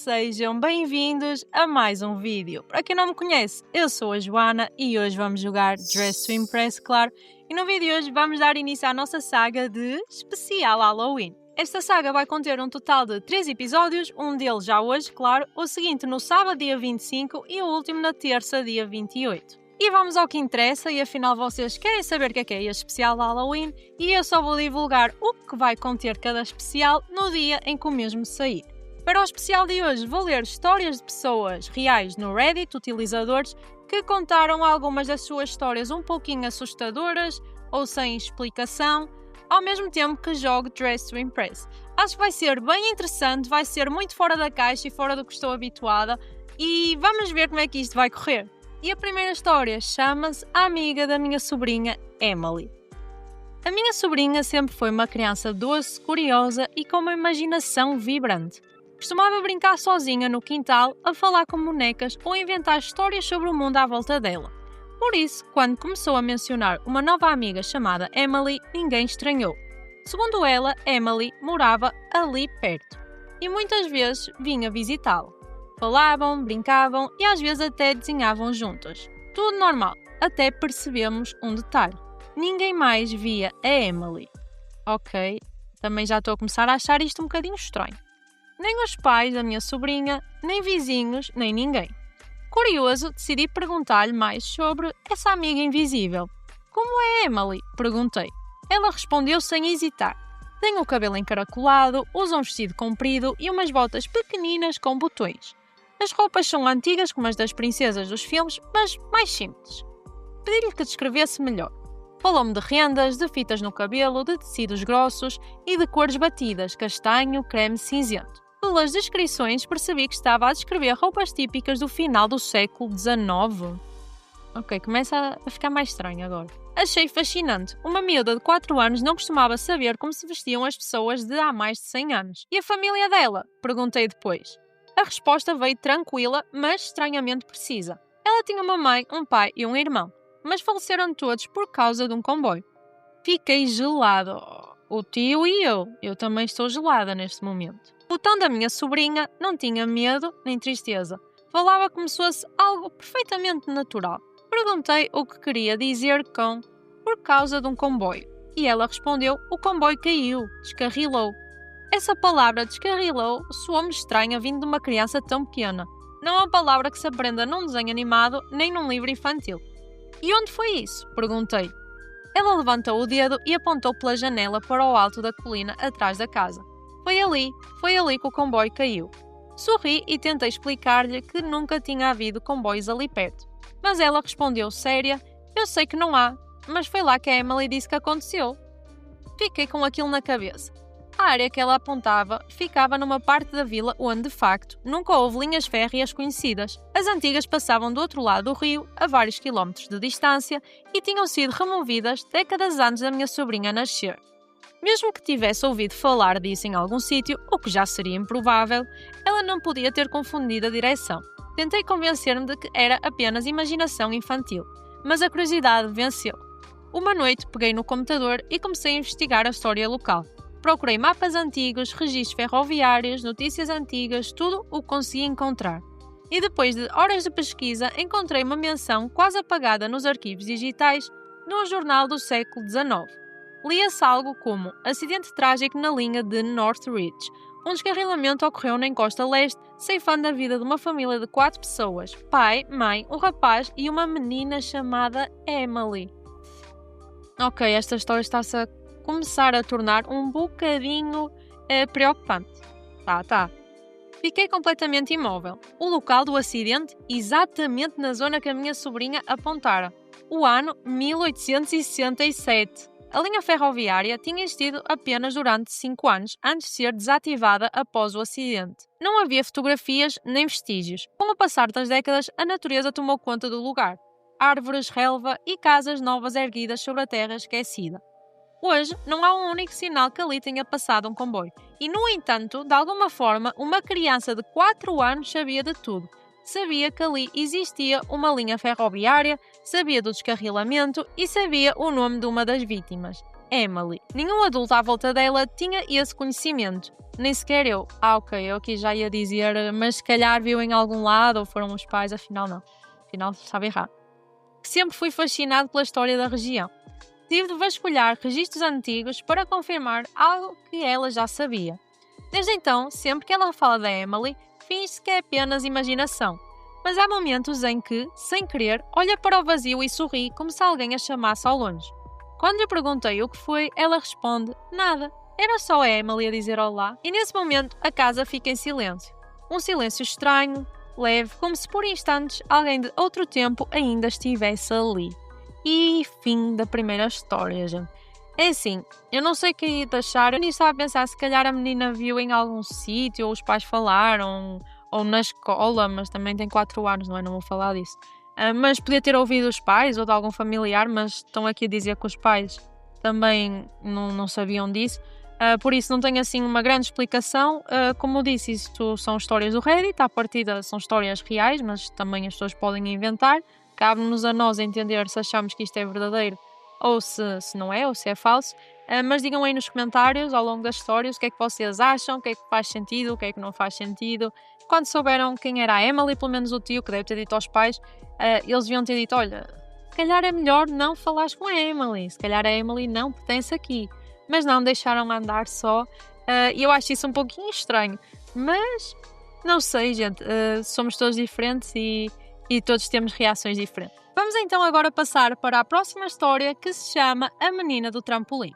sejam bem-vindos a mais um vídeo. Para quem não me conhece, eu sou a Joana e hoje vamos jogar Dress to Impress, claro. E no vídeo de hoje vamos dar início à nossa saga de especial Halloween. Esta saga vai conter um total de 3 episódios, um deles já hoje, claro, o seguinte no sábado dia 25 e o último na terça dia 28. E vamos ao que interessa, e afinal vocês querem saber o que é este especial de Halloween, e eu só vou divulgar o que vai conter cada especial no dia em que o mesmo sair. Para o especial de hoje vou ler histórias de pessoas reais no Reddit, utilizadores, que contaram algumas das suas histórias um pouquinho assustadoras ou sem explicação, ao mesmo tempo que jogo Dress to Impress. Acho que vai ser bem interessante, vai ser muito fora da caixa e fora do que estou habituada, e vamos ver como é que isto vai correr. E a primeira história chama-se A Amiga da Minha Sobrinha Emily. A minha sobrinha sempre foi uma criança doce, curiosa e com uma imaginação vibrante. Costumava brincar sozinha no quintal, a falar com bonecas ou inventar histórias sobre o mundo à volta dela. Por isso, quando começou a mencionar uma nova amiga chamada Emily, ninguém estranhou. Segundo ela, Emily morava ali perto e muitas vezes vinha visitá-la. Falavam, brincavam e às vezes até desenhavam juntas. Tudo normal, até percebemos um detalhe. Ninguém mais via a Emily. Ok, também já estou a começar a achar isto um bocadinho estranho. Nem os pais da minha sobrinha, nem vizinhos, nem ninguém. Curioso, decidi perguntar-lhe mais sobre essa amiga invisível. Como é Emily? Perguntei. Ela respondeu sem hesitar. Tem o cabelo encaracolado, usa um vestido comprido e umas botas pequeninas com botões. As roupas são antigas como as das princesas dos filmes, mas mais simples. Pedi-lhe que descrevesse melhor. Falou-me de rendas, de fitas no cabelo, de tecidos grossos e de cores batidas, castanho, creme, cinzento. Pelas descrições percebi que estava a descrever roupas típicas do final do século XIX. Ok, começa a ficar mais estranho agora. Achei fascinante. Uma miúda de 4 anos não costumava saber como se vestiam as pessoas de há mais de 100 anos. E a família dela? Perguntei depois. A resposta veio tranquila, mas estranhamente precisa. Ela tinha uma mãe, um pai e um irmão, mas faleceram todos por causa de um comboio. Fiquei gelado. O tio e eu também estou gelada neste momento. O tom da minha sobrinha não tinha medo nem tristeza. Falava como se fosse algo perfeitamente natural. Perguntei o que queria dizer com por causa de um comboio. E ela respondeu, o comboio caiu, descarrilou. Essa palavra descarrilou soou-me estranha vindo de uma criança tão pequena. Não é uma palavra que se aprenda num desenho animado nem num livro infantil. E onde foi isso? Perguntei. Ela levantou o dedo e apontou pela janela para o alto da colina atrás da casa. Foi ali que o comboio caiu. Sorri e tentei explicar-lhe que nunca tinha havido comboios ali perto. Mas ela respondeu séria, eu sei que não há, mas foi lá que a Emily disse que aconteceu. Fiquei com aquilo na cabeça. A área que ela apontava ficava numa parte da vila onde, de facto, nunca houve linhas férreas conhecidas. As antigas passavam do outro lado do rio, a vários quilómetros de distância, e tinham sido removidas décadas antes da minha sobrinha nascer. Mesmo que tivesse ouvido falar disso em algum sítio, o que já seria improvável, ela não podia ter confundido a direção. Tentei convencer-me de que era apenas imaginação infantil, mas a curiosidade venceu. Uma noite peguei no computador e comecei a investigar a história local. Procurei mapas antigos, registros ferroviários, notícias antigas, tudo o que consegui encontrar. E depois de horas de pesquisa, encontrei uma menção quase apagada nos arquivos digitais num jornal do século XIX. Lia-se algo como acidente trágico na linha de Northridge. Um descarrilamento ocorreu na encosta leste, ceifando a vida de uma família de 4 pessoas. Pai, mãe, um rapaz e uma menina chamada Emily. Ok, esta história está-se a começar a tornar um bocadinho preocupante. Tá. Fiquei completamente imóvel. O local do acidente, exatamente na zona que a minha sobrinha apontara. O ano 1867. A linha ferroviária tinha existido apenas durante 5 anos, antes de ser desativada após o acidente. Não havia fotografias nem vestígios. Com o passar das décadas, a natureza tomou conta do lugar. Árvores, relva e casas novas erguidas sobre a terra esquecida. Hoje, não há um único sinal que ali tenha passado um comboio. E, no entanto, de alguma forma, uma criança de 4 anos sabia de tudo. Sabia que ali existia uma linha ferroviária, sabia do descarrilamento e sabia o nome de uma das vítimas. Emily. Nenhum adulto à volta dela tinha esse conhecimento. Nem sequer eu. Ok, eu aqui já ia dizer, mas se calhar viu em algum lado ou foram os pais, afinal não. Afinal estava errado. Sempre fui fascinado pela história da região. Tive de vasculhar registros antigos para confirmar algo que ela já sabia. Desde então, sempre que ela fala da Emily, finge-se que é apenas imaginação. Mas há momentos em que, sem querer, olha para o vazio e sorri como se alguém a chamasse ao longe. Quando lhe perguntei o que foi, ela responde: nada. Era só a Emily a dizer olá. E nesse momento, a casa fica em silêncio. Um silêncio estranho, leve, como se por instantes alguém de outro tempo ainda estivesse ali. E fim da primeira história, gente. É assim, eu não sei o que ia achar, eu nem estava a pensar se calhar a menina viu em algum sítio, ou os pais falaram, ou na escola, mas também tem 4 anos, não é? Não vou falar disso. Mas podia ter ouvido os pais ou de algum familiar, mas estão aqui a dizer que os pais também não sabiam disso. Por isso não tenho assim uma grande explicação. Como eu disse, isto são histórias do Reddit, à partida são histórias reais, mas também as pessoas podem inventar. Cabe-nos a nós entender se achamos que isto é verdadeiro ou se não é, ou se é falso. Mas digam aí nos comentários, ao longo das histórias, o que é que vocês acham, o que é que faz sentido, o que é que não faz sentido. Quando souberam quem era a Emily, pelo menos o tio, que deve ter dito aos pais, eles deviam ter dito: olha, se calhar é melhor não falares com a Emily, se calhar a Emily não pertence aqui. Mas não, deixaram andar só. E eu acho isso um pouquinho estranho. Mas, não sei, gente, somos todos diferentes e todos temos reações diferentes. Vamos então agora passar para a próxima história, que se chama A Menina do Trampolim.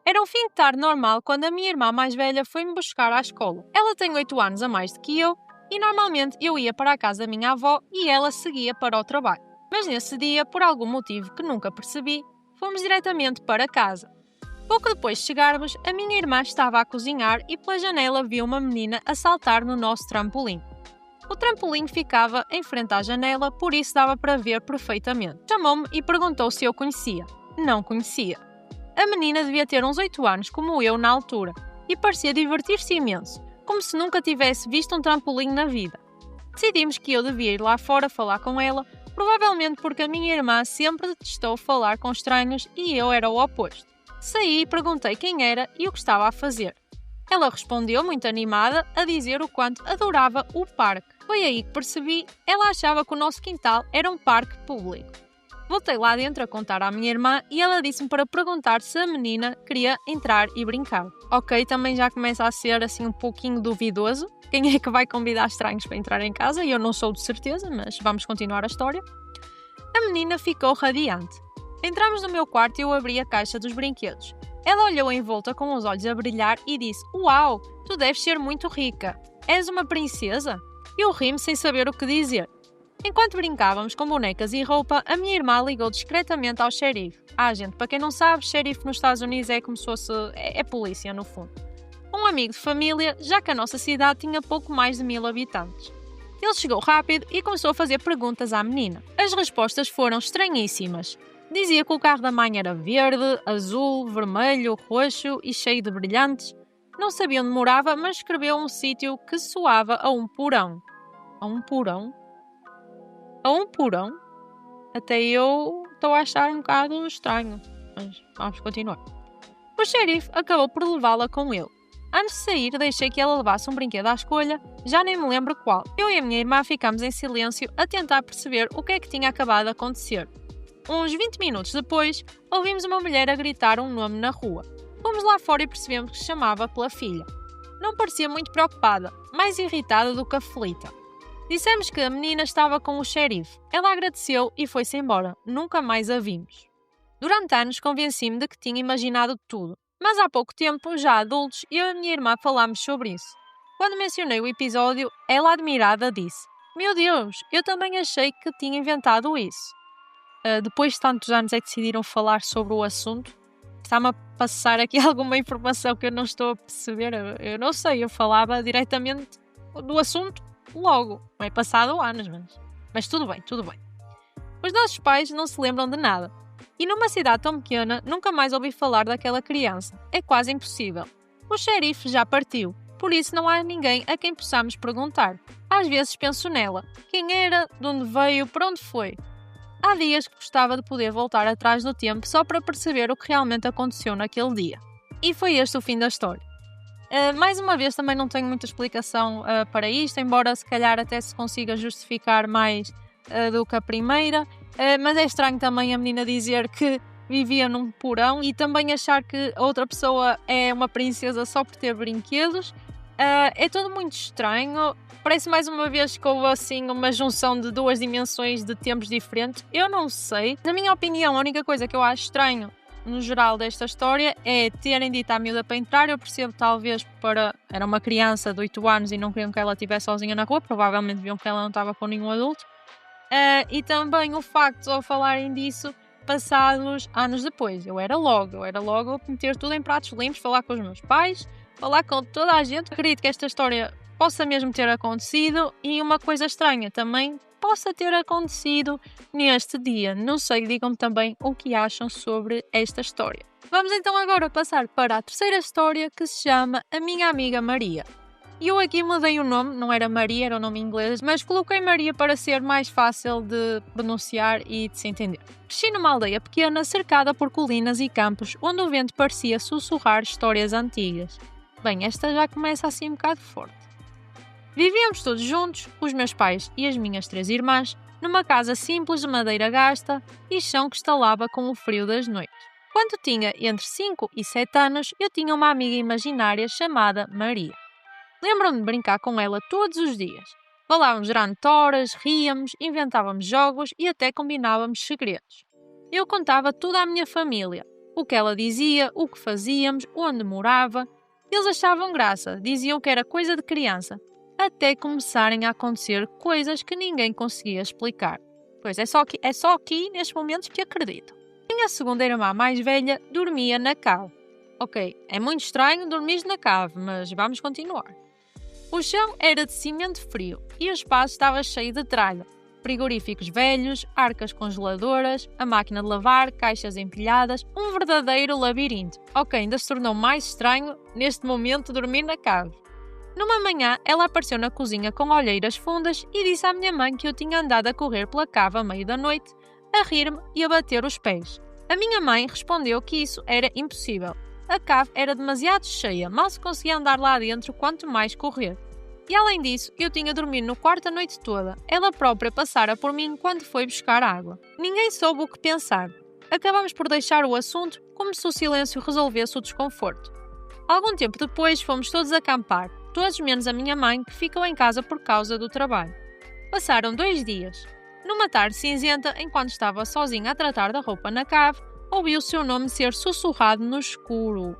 Era um fim de tarde normal quando a minha irmã mais velha foi-me buscar à escola. Ela tem 8 anos a mais do que eu e normalmente eu ia para a casa da minha avó e ela seguia para o trabalho. Mas nesse dia, por algum motivo que nunca percebi, fomos diretamente para casa. Pouco depois de chegarmos, a minha irmã estava a cozinhar e pela janela viu uma menina a saltar no nosso trampolim. O trampolim ficava em frente à janela, por isso dava para ver perfeitamente. Chamou-me e perguntou se eu conhecia. Não conhecia. A menina devia ter uns 8 anos, como eu na altura, e parecia divertir-se imenso, como se nunca tivesse visto um trampolim na vida. Decidimos que eu devia ir lá fora falar com ela, provavelmente porque a minha irmã sempre detestou falar com estranhos e eu era o oposto. Saí e perguntei quem era e o que estava a fazer. Ela respondeu muito animada a dizer o quanto adorava o parque. Foi aí que percebi, ela achava que o nosso quintal era um parque público. Voltei lá dentro a contar à minha irmã e ela disse-me para perguntar se a menina queria entrar e brincar. Ok, também já começa a ser assim um pouquinho duvidoso. Quem é que vai convidar estranhos para entrar em casa? Eu não sou de certeza, mas vamos continuar a história. A menina ficou radiante. Entramos no meu quarto e eu abri a caixa dos brinquedos. Ela olhou em volta com os olhos a brilhar e disse: "Uau, tu deves ser muito rica. És uma princesa?" Eu ri-me sem saber o que dizer. Enquanto brincávamos com bonecas e roupa, a minha irmã ligou discretamente ao xerife. Gente, para quem não sabe, xerife nos Estados Unidos é como se fosse... é polícia, no fundo. Um amigo de família, já que a nossa cidade tinha pouco mais de 1000 habitantes. Ele chegou rápido e começou a fazer perguntas à menina. As respostas foram estranhíssimas. Dizia que o carro da mãe era verde, azul, vermelho, roxo e cheio de brilhantes. Não sabia onde morava, mas escreveu um sítio que soava a um porão. A um porão? A um porão? Até eu estou a achar um bocado estranho. Mas vamos continuar. O xerife acabou por levá-la com ele. Antes de sair, deixei que ela levasse um brinquedo à escolha, já nem me lembro qual. Eu e a minha irmã ficámos em silêncio a tentar perceber o que é que tinha acabado de acontecer. Uns 20 minutos depois, ouvimos uma mulher a gritar um nome na rua. Fomos lá fora e percebemos que se chamava pela filha. Não parecia muito preocupada, mais irritada do que aflita. Dissemos que a menina estava com o xerife. Ela agradeceu e foi-se embora. Nunca mais a vimos. Durante anos convenci-me de que tinha imaginado tudo, mas há pouco tempo, já adultos, eu e a minha irmã falámos sobre isso. Quando mencionei o episódio, ela admirada disse: "Meu Deus, eu também achei que tinha inventado isso." Depois de tantos anos é que decidiram falar sobre o assunto. Está-me a passar aqui alguma informação que eu não estou a perceber. Eu não sei, eu falava diretamente do assunto logo. Não é passado anos, mas tudo bem, tudo bem. Os nossos pais não se lembram de nada. E numa cidade tão pequena, nunca mais ouvi falar daquela criança. É quase impossível. O xerife já partiu, por isso não há ninguém a quem possamos perguntar. Às vezes penso nela. Quem era? De onde veio? Para onde foi? Há dias que gostava de poder voltar atrás no tempo só para perceber o que realmente aconteceu naquele dia. E foi este o fim da história. Mais uma vez, também não tenho muita explicação para isto, embora se calhar até se consiga justificar mais do que a primeira, mas é estranho também a menina dizer que vivia num porão e também achar que a outra pessoa é uma princesa só por ter brinquedos. É tudo muito estranho. Parece mais uma vez que houve assim uma junção de duas dimensões de tempos diferentes. Eu não sei. Na minha opinião, a única coisa que eu acho estranho no geral desta história é terem dito à miúda para entrar. Eu percebo talvez era uma criança de 8 anos e não queriam que ela estivesse sozinha na rua. Provavelmente viam que ela não estava com nenhum adulto. E também o facto de ao falarem disso passados anos depois. Eu era logo meter tudo em pratos limpos, falar com os meus pais, falar com toda a gente. Acredito que esta história possa mesmo ter acontecido e uma coisa estranha também possa ter acontecido neste dia. Não sei, digam-me também o que acham sobre esta história. Vamos então agora passar para a terceira história, que se chama A Minha Amiga Maria. E eu aqui mudei o nome, não era Maria, era o nome inglês, mas coloquei Maria para ser mais fácil de pronunciar e de se entender. Cresci numa aldeia pequena, cercada por colinas e campos, onde o vento parecia sussurrar histórias antigas. Bem, esta já começa assim um bocado forte. Vivíamos todos juntos, os meus pais e as minhas 3 irmãs, numa casa simples de madeira gasta e chão que estalava com o frio das noites. Quando tinha entre 5 e 7 anos, eu tinha uma amiga imaginária chamada Maria. Lembro-me de brincar com ela todos os dias. Falávamos durante horas, ríamos, inventávamos jogos e até combinávamos segredos. Eu contava tudo à minha família, o que ela dizia, o que fazíamos, onde morava. Eles achavam graça, diziam que era coisa de criança, até começarem a acontecer coisas que ninguém conseguia explicar. Pois é só aqui, nestes momentos, que acredito. Minha segunda irmã mais velha dormia na cave. Ok, é muito estranho dormir na cave, mas vamos continuar. O chão era de cimento frio e o espaço estava cheio de tralha, frigoríficos velhos, arcas congeladoras, a máquina de lavar, caixas empilhadas, um verdadeiro labirinto. Ok, ainda se tornou mais estranho neste momento dormir na cave. Numa manhã, ela apareceu na cozinha com olheiras fundas e disse à minha mãe que eu tinha andado a correr pela cave à meio da noite, a rir-me e a bater os pés. A minha mãe respondeu que isso era impossível. A cave era demasiado cheia, mal se conseguia andar lá dentro, quanto mais correr. E além disso, eu tinha dormido no quarto a noite toda. Ela própria passara por mim quando foi buscar água. Ninguém soube o que pensar. Acabamos por deixar o assunto, como se o silêncio resolvesse o desconforto. Algum tempo depois, fomos todos acampar, todos menos a minha mãe, que ficou em casa por causa do trabalho. Passaram 2 dias. Numa tarde cinzenta, enquanto estava sozinha a tratar da roupa na cave, ouvi o seu nome ser sussurrado no escuro.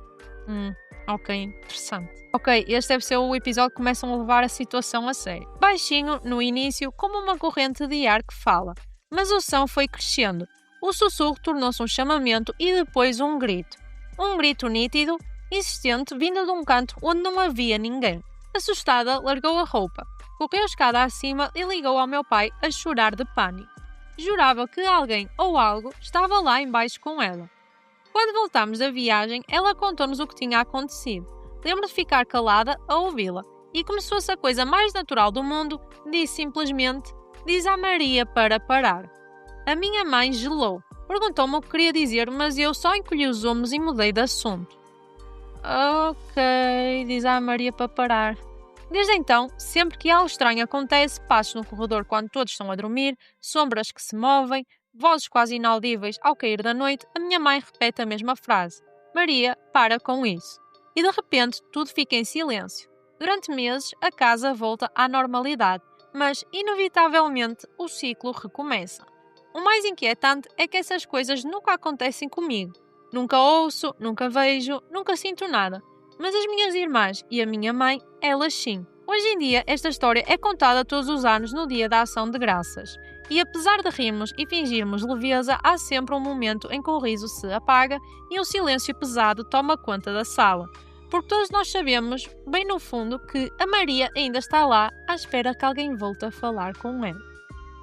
Ok, interessante. Ok, este deve ser o episódio que começam a levar a situação a sério. Baixinho, no início, como uma corrente de ar que fala, mas o som foi crescendo. O sussurro tornou-se um chamamento e depois um grito. Um grito nítido, insistente, vindo de um canto onde não havia ninguém. Assustada, largou a roupa, correu a escada acima e ligou ao meu pai a chorar de pânico. Jurava que alguém ou algo estava lá embaixo com ela. Quando voltámos da viagem, ela contou-nos o que tinha acontecido. Lembro de ficar calada a ouvi-la e, como se fosse a coisa mais natural do mundo, disse simplesmente: "Diz à Maria para parar." A minha mãe gelou. Perguntou-me o que queria dizer, mas eu só encolhi os ombros e mudei de assunto. Ok, diz à Maria para parar. Desde então, sempre que algo estranho acontece, passos no corredor quando todos estão a dormir, sombras que se movem, vozes quase inaudíveis ao cair da noite, a minha mãe repete a mesma frase: "Maria, para com isso." E de repente, tudo fica em silêncio. Durante meses, a casa volta à normalidade, mas, inevitavelmente, o ciclo recomeça. O mais inquietante é que essas coisas nunca acontecem comigo. Nunca ouço, nunca vejo, nunca sinto nada. Mas as minhas irmãs e a minha mãe, elas sim. Hoje em dia, esta história é contada todos os anos no Dia da Ação de Graças. E apesar de rirmos e fingirmos leveza, há sempre um momento em que o riso se apaga e um silêncio pesado toma conta da sala. Porque todos nós sabemos, bem no fundo, que a Maria ainda está lá à espera que alguém volte a falar com ela.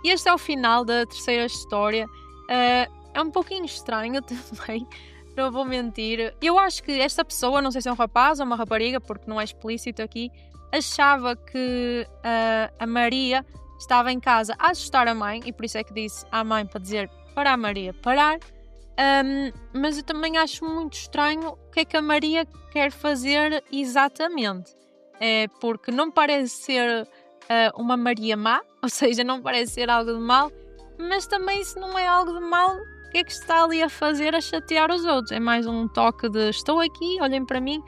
E este é o final da terceira história. É um pouquinho estranho também, não vou mentir. Eu acho que esta pessoa, não sei se é um rapaz ou uma rapariga, porque não é explícito aqui, achava que a Maria estava em casa a assustar a mãe, e por isso é que disse à mãe para dizer para a Maria parar. Mas eu também acho muito estranho o que é que a Maria quer fazer exatamente. Porque não parece ser uma Maria má, ou seja, não parece ser algo de mal, mas também se não é algo de mal, o que é que está ali a fazer a chatear os outros? É mais um toque de estou aqui, olhem para mim.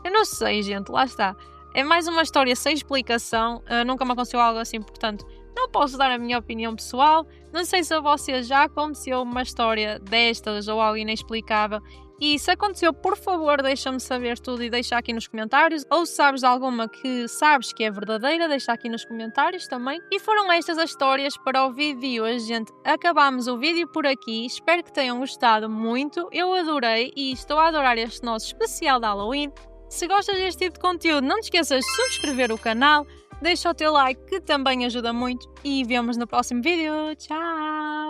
Eu não sei, gente, lá está. É mais uma história sem explicação, nunca me aconteceu algo assim, portanto, não posso dar a minha opinião pessoal. Não sei se a vocês já aconteceu uma história destas ou algo inexplicável. E se aconteceu, por favor, deixa-me saber tudo e deixa aqui nos comentários. Ou se sabes de alguma que sabes que é verdadeira, deixa aqui nos comentários também. E foram estas as histórias para o vídeo de hoje, gente. Acabamos o vídeo por aqui. Espero que tenham gostado muito. Eu adorei e estou a adorar este nosso especial de Halloween. Se gostas deste tipo de conteúdo, não te esqueças de subscrever o canal. Deixa o teu like que também ajuda muito. E vemos no próximo vídeo. Tchau!